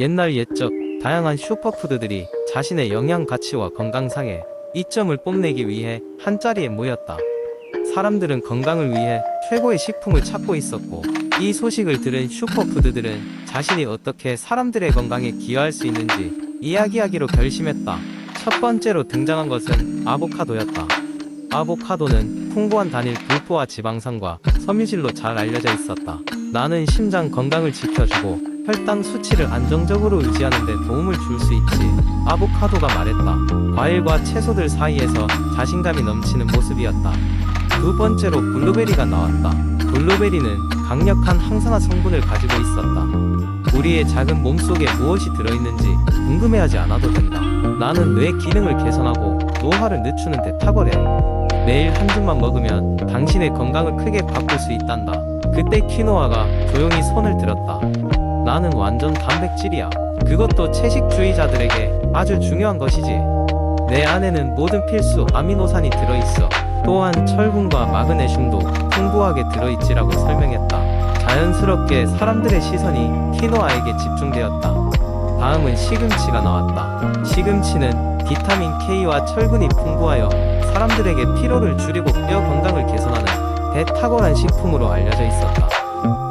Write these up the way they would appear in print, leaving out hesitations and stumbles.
옛날 옛적 다양한 슈퍼푸드들이 자신의 영양 가치와 건강상의 이점을 뽐내기 위해 한자리에 모였다. 사람들은 건강을 위해 최고의 식품을 찾고 있었고, 이 소식을 들은 슈퍼푸드들은 자신이 어떻게 사람들의 건강에 기여할 수 있는지 이야기하기로 결심했다. 첫 번째로 등장한 것은 아보카도였다. 아보카도는 풍부한 단일 불포화 지방산과 섬유질로 잘 알려져 있었다. 나는 심장 건강을 지켜주고 혈당 수치를 안정적으로 유지하는 데 도움을 줄 수 있지. 아보카도가 말했다. 과일과 채소들 사이에서 자신감이 넘치는 모습이었다. 두 번째로 블루베리가 나왔다. 블루베리는 강력한 항산화 성분을 가지고 있었다. 우리의 작은 몸속에 무엇이 들어있는지 궁금해하지 않아도 된다. 나는 뇌 기능을 개선하고 노화를 늦추는 데 탁월해. 매일 한 줌만 먹으면 당신의 건강을 크게 바꿀 수 있단다. 그때 키노아가 조용히 손을 들었다. 나는 완전 단백질이야. 그것도 채식주의자들에게 아주 중요한 것이지. 내 안에는 모든 필수 아미노산이 들어있어. 또한 철분과 마그네슘도 풍부하게 들어있지라고 설명했다. 자연스럽게 사람들의 시선이 키노아에게 집중되었다. 다음은 시금치가 나왔다. 시금치는 비타민 K와 철분이 풍부하여 사람들에게 피로를 줄이고 뼈 건강을 개선하는 대탁월한 식품으로 알려져 있었다.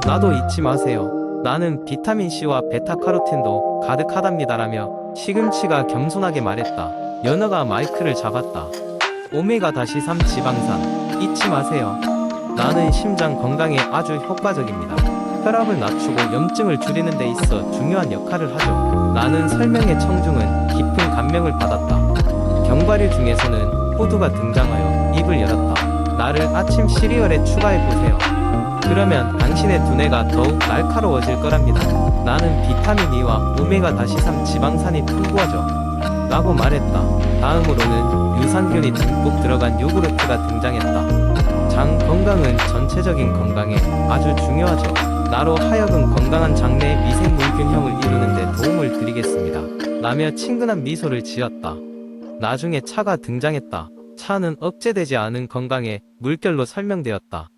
나도 잊지 마세요. 나는 비타민C와 베타카로틴도 가득하답니다라며 시금치가 겸손하게 말했다. 연어가 마이크를 잡았다. 오메가-3 지방산 잊지 마세요. 나는 심장 건강에 아주 효과적입니다. 혈압을 낮추고 염증을 줄이는 데 있어 중요한 역할을 하죠. 나는 설명의 청중은 깊은 감명을 받았다. 견과류 중에서는 호두가 등장하여 입을 열었다. 나를 아침 시리얼에 추가해보세요. 그러면 당신의 두뇌가 더욱 날카로워질 거랍니다. 나는 비타민 E와 오메가-3 지방산이 풍부하죠. 라고 말했다. 다음으로는 유산균이 듬뿍 들어간 요구르트가 등장했다. 장 건강은 전체적인 건강에 아주 중요하죠. 나로 하여금 건강한 장내 미생물균형을 이루는 데 도움을 드리겠습니다. 라며 친근한 미소를 지었다. 나중에 차가 등장했다. 차는 억제되지 않은 건강의 물결로 설명되었다.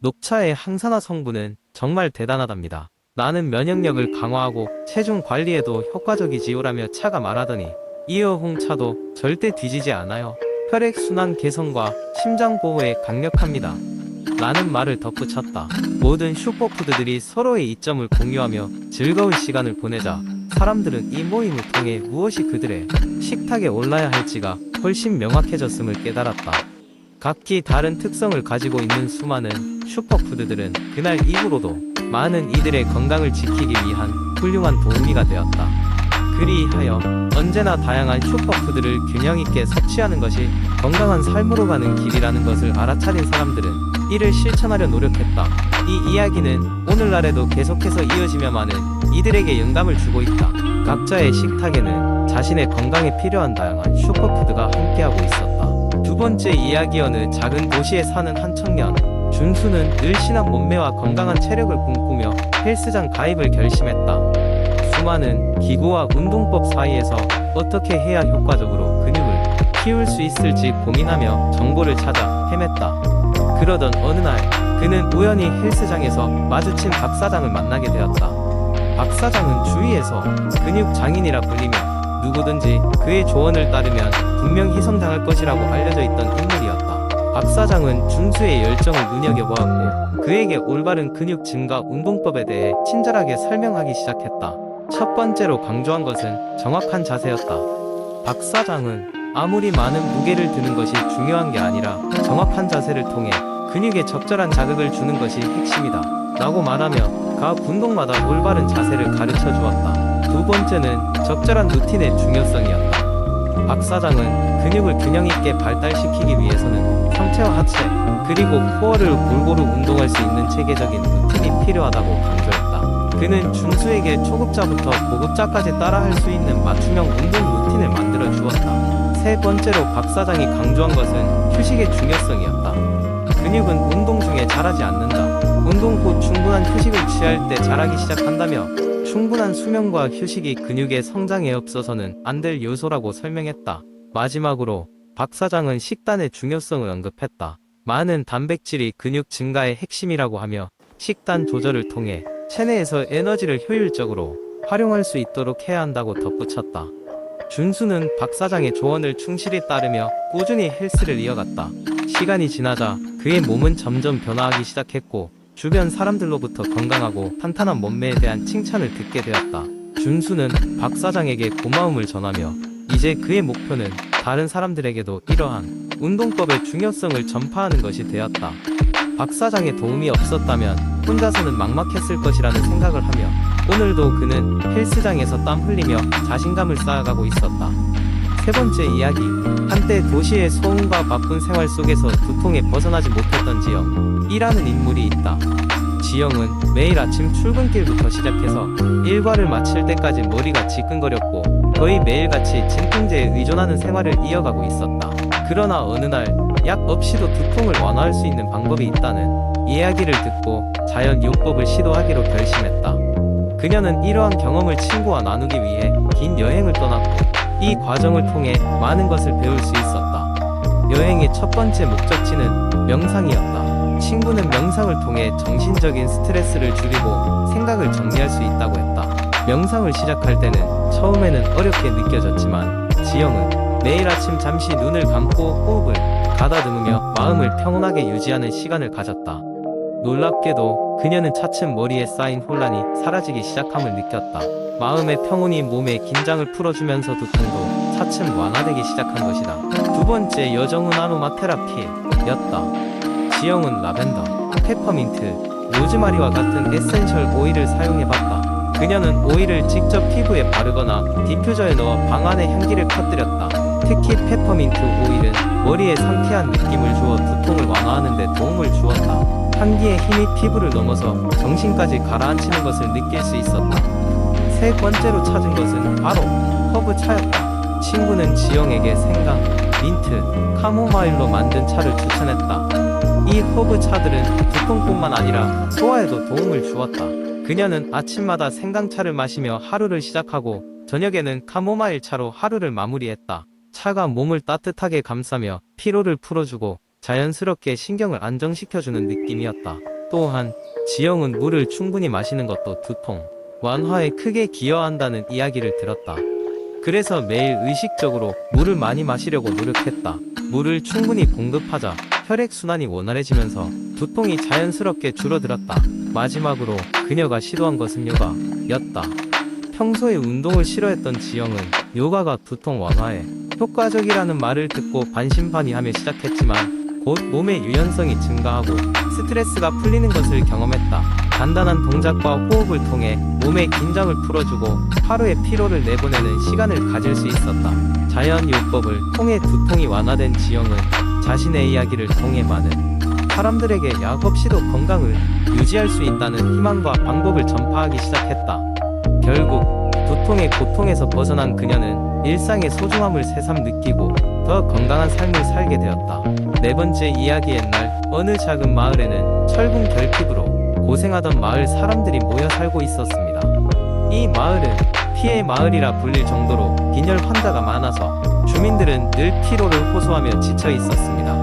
녹차의 항산화 성분은 정말 대단하답니다. 나는 면역력을 강화하고 체중 관리에도 효과적이지요라며 차가 말하더니 이어 홍차도 절대 뒤지지 않아요. 혈액순환 개선과 심장 보호에 강력합니다. 라는 말을 덧붙였다. 모든 슈퍼푸드들이 서로의 이점을 공유하며 즐거운 시간을 보내자 사람들은 이 모임을 통해 무엇이 그들의 식탁에 올라야 할지가 훨씬 명확해졌음을 깨달았다. 각기 다른 특성을 가지고 있는 수많은 슈퍼푸드들은 그날 이후로도 많은 이들의 건강을 지키기 위한 훌륭한 도우미가 되었다. 그리하여 언제나 다양한 슈퍼푸드를 균형 있게 섭취하는 것이 건강한 삶으로 가는 길이라는 것을 알아차린 사람들은 이를 실천하려 노력했다. 이 이야기는 오늘날에도 계속해서 이어지며만은 이들에게 영감을 주고 있다. 각자의 식탁에는 자신의 건강에 필요한 다양한 슈퍼푸드가 함께하고 있었다. 두 번째 이야기. 어느 작은 도시에 사는 한 청년 준수는 늘씬한 몸매와 건강한 체력을 꿈꾸며 헬스장 가입을 결심했다. 수많은 기구와 운동법 사이에서 어떻게 해야 효과적으로 근육을 키울 수 있을지 고민하며 정보를 찾아 헤맸다. 그러던 어느 날 그는 우연히 헬스장에서 마주친 박 사장을 만나게 되었다. 박 사장은 주위에서 근육 장인이라 불리며 누구든지 그의 조언을 따르면 분명 희생당할 것이라고 알려져 있던 인물이었다. 박 사장은 준수의 열정을 눈여겨보았고 그에게 올바른 근육 증가 운동법에 대해 친절하게 설명하기 시작했다. 첫 번째로 강조한 것은 정확한 자세였다. 박 사장은 아무리 많은 무게를 드는 것이 중요한 게 아니라 정확한 자세를 통해 근육에 적절한 자극을 주는 것이 핵심이다 라고 말하며 각 운동마다 올바른 자세를 가르쳐 주었다. 두 번째는 적절한 루틴의 중요성이었다. 박 사장은 근육을 균형 있게 발달시키기 위해서는 상체와 하체 그리고 코어를 골고루 운동할 수 있는 체계적인 루틴이 필요하다고 강조했다. 그는 준수에게 초급자부터 고급자까지 따라할 수 있는 맞춤형 운동 루틴을 만들어 주었다. 세 번째로 박 사장이 강조한 것은 휴식의 중요성이었다. 근육은 운동 중에 자라지 않는다. 운동 후 충분한 휴식을 취할 때 자라기 시작한다며 충분한 수면과 휴식이 근육의 성장에 없어서는 안 될 요소라고 설명했다. 마지막으로 박 사장은 식단의 중요성을 언급했다. 많은 단백질이 근육 증가의 핵심이라고 하며 식단 조절을 통해 체내에서 에너지를 효율적으로 활용할 수 있도록 해야 한다고 덧붙였다. 준수는 박 사장의 조언을 충실히 따르며 꾸준히 헬스를 이어갔다. 시간이 지나자 그의 몸은 점점 변화하기 시작했고 주변 사람들로부터 건강하고 탄탄한 몸매에 대한 칭찬을 듣게 되었다. 준수는 박 사장에게 고마움을 전하며 이제 그의 목표는 다른 사람들에게도 이러한 운동법의 중요성을 전파하는 것이 되었다. 박 사장의 도움이 없었다면 혼자서는 막막했을 것이라는 생각을 하며 오늘도 그는 헬스장에서 땀 흘리며 자신감을 쌓아가고 있었다. 세 번째 이야기. 한때 도시의 소음과 바쁜 생활 속에서 두통에 벗어나지 못했던 지영이라는 인물이 있다. 지영은 매일 아침 출근길부터 시작해서 일과를 마칠 때까지 머리가 지끈거렸고 거의 매일같이 진통제에 의존하는 생활을 이어가고 있었다. 그러나 어느 날 약 없이도 두통을 완화할 수 있는 방법이 있다는 이야기를 듣고 자연요법을 시도하기로 결심했다. 그녀는 이러한 경험을 친구와 나누기 위해 긴 여행을 떠났고 이 과정을 통해 많은 것을 배울 수 있었다. 여행의 첫 번째 목적지는 명상이었다. 친구는 명상을 통해 정신적인 스트레스를 줄이고 생각을 정리할 수 있다고 했다. 명상을 시작할 때는 처음에는 어렵게 느껴졌지만 지영은 매일 아침 잠시 눈을 감고 호흡을 가다듬으며 마음을 평온하게 유지하는 시간을 가졌다. 놀랍게도 그녀는 차츰 머리에 쌓인 혼란이 사라지기 시작함을 느꼈다. 마음의 평온이 몸의 긴장을 풀어주면서 두통도 차츰 완화되기 시작한 것이다. 두 번째 여정은 아로마 테라피였다. 지영은 라벤더, 페퍼민트, 로즈마리와 같은 에센셜 오일을 사용해봤다. 그녀는 오일을 직접 피부에 바르거나 디퓨저에 넣어 방 안의 향기를 퍼뜨렸다. 특히 페퍼민트 오일은 머리에 상쾌한 느낌을 주어 두통을 완화하는 데 도움을 주었다. 향기의 힘이 피부를 넘어서 정신까지 가라앉히는 것을 느낄 수 있었다. 세 번째로 찾은 것은 바로 허브차였다. 친구는 지영에게 생강, 민트, 카모마일로 만든 차를 추천했다. 이 허브차들은 두통뿐만 아니라 소화에도 도움을 주었다. 그녀는 아침마다 생강차를 마시며 하루를 시작하고 저녁에는 카모마일 차로 하루를 마무리했다. 차가 몸을 따뜻하게 감싸며 피로를 풀어주고 자연스럽게 신경을 안정시켜주는 느낌이었다. 또한 지영은 물을 충분히 마시는 것도 두통 완화에 크게 기여한다는 이야기를 들었다. 그래서 매일 의식적으로 물을 많이 마시려고 노력했다. 물을 충분히 공급하자 혈액순환이 원활해지면서 두통이 자연스럽게 줄어들었다. 마지막으로 그녀가 시도한 것은 요가였다. 평소에 운동을 싫어했던 지영은 요가가 두통 완화에 효과적이라는 말을 듣고 반신반의하며 시작했지만 곧 몸의 유연성이 증가하고 스트레스가 풀리는 것을 경험했다. 간단한 동작과 호흡을 통해 몸의 긴장을 풀어주고 하루의 피로를 내보내는 시간을 가질 수 있었다. 자연요법을 통해 두통이 완화된 지영은 자신의 이야기를 통해 많은 사람들에게 약 없이도 건강을 유지할 수 있다는 희망과 방법을 전파하기 시작했다. 결국 두통의 고통에서 벗어난 그녀는 일상의 소중함을 새삼 느끼고 더 건강한 삶을 살게 되었다. 네 번째 이야기. 옛날 어느 작은 마을에는 철분 결핍으로 고생하던 마을 사람들이 모여 살고 있었습니다. 이 마을은 피해 마을이라 불릴 정도로 빈혈 환자가 많아서 주민들은 늘 피로를 호소하며 지쳐 있었습니다.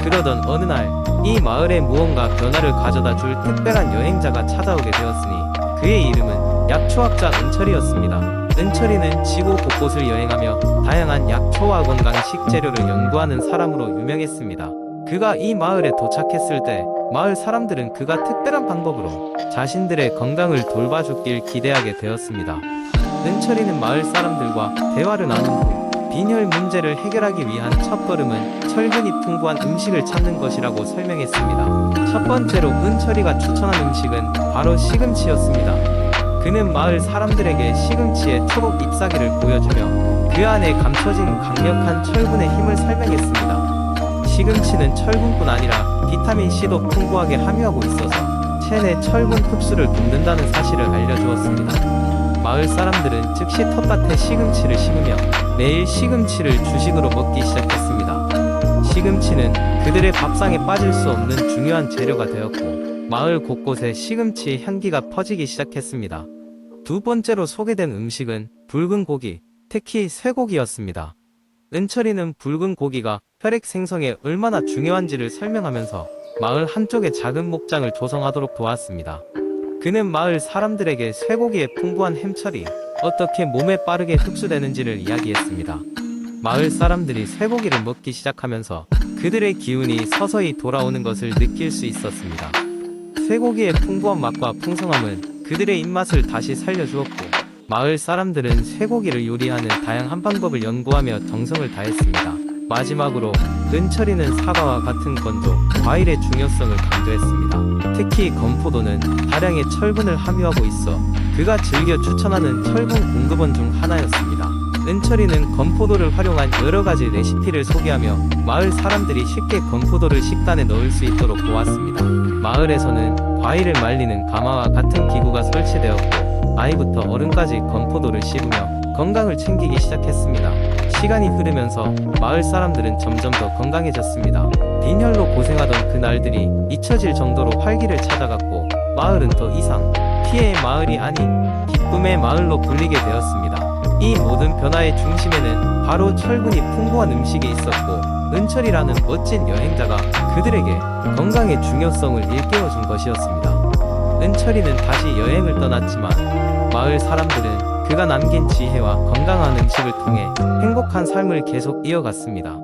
그러던 어느 날 이 마을에 무언가 변화를 가져다 줄 특별한 여행자가 찾아오게 되었으니 그의 이름은 약초학자 은철이었습니다. 은철이는 지구 곳곳을 여행하며 다양한 약초와 건강 식재료를 연구하는 사람으로 유명했습니다. 그가 이 마을에 도착했을 때 마을 사람들은 그가 특별한 방법으로 자신들의 건강을 돌봐주길 기대하게 되었습니다. 은철이는 마을 사람들과 대화를 나눈 후 빈혈 문제를 해결하기 위한 첫걸음은 철분이 풍부한 음식을 찾는 것이라고 설명했습니다. 첫 번째로 은철이가 추천한 음식은 바로 시금치였습니다. 그는 마을 사람들에게 시금치의 초록 잎사귀를 보여주며 그 안에 감춰진 강력한 철분의 힘을 설명했습니다. 시금치는 철분뿐 아니라 비타민C도 풍부하게 함유하고 있어서 체내 철분 흡수를 돕는다는 사실을 알려주었습니다. 마을 사람들은 즉시 텃밭에 시금치를 심으며 매일 시금치를 주식으로 먹기 시작했습니다. 시금치는 그들의 밥상에 빠질 수 없는 중요한 재료가 되었고 마을 곳곳에 시금치의 향기가 퍼지기 시작했습니다. 두 번째로 소개된 음식은 붉은 고기, 특히 쇠고기였습니다. 은철이는 붉은 고기가 혈액 생성에 얼마나 중요한지를 설명하면서 마을 한쪽에 작은 목장을 조성하도록 도왔습니다. 그는 마을 사람들에게 쇠고기의 풍부한 햄철이 어떻게 몸에 빠르게 흡수되는지를 이야기했습니다. 마을 사람들이 쇠고기를 먹기 시작하면서 그들의 기운이 서서히 돌아오는 것을 느낄 수 있었습니다. 쇠고기의 풍부한 맛과 풍성함은 그들의 입맛을 다시 살려주었고, 마을 사람들은 쇠고기를 요리하는 다양한 방법을 연구하며 정성을 다했습니다. 마지막으로 은철이는 사과와 같은 건조, 과일의 중요성을 강조했습니다. 특히 건포도는 다량의 철분을 함유하고 있어 그가 즐겨 추천하는 철분 공급원 중 하나였습니다. 은철이는 건포도를 활용한 여러가지 레시피를 소개하며 마을 사람들이 쉽게 건포도를 식단에 넣을 수 있도록 도왔습니다. 마을에서는 과일을 말리는 가마와 같은 기구가 설치되었고, 아이부터 어른까지 건포도를 씹으며 건강을 챙기기 시작했습니다. 시간이 흐르면서 마을 사람들은 점점 더 건강해졌습니다. 빈혈로 고생하던 그 날들이 잊혀질 정도로 활기를 찾아갔고, 마을은 더 이상 피해의 마을이 아닌 기쁨의 마을로 불리게 되었습니다. 이 모든 변화의 중심에는 바로 철분이 풍부한 음식이 있었고, 은철이라는 멋진 여행자가 그들에게 건강의 중요성을 일깨워준 것이었습니다. 은철이는 다시 여행을 떠났지만 마을 사람들은 그가 남긴 지혜와 건강한 음식을 통해 행복한 삶을 계속 이어갔습니다.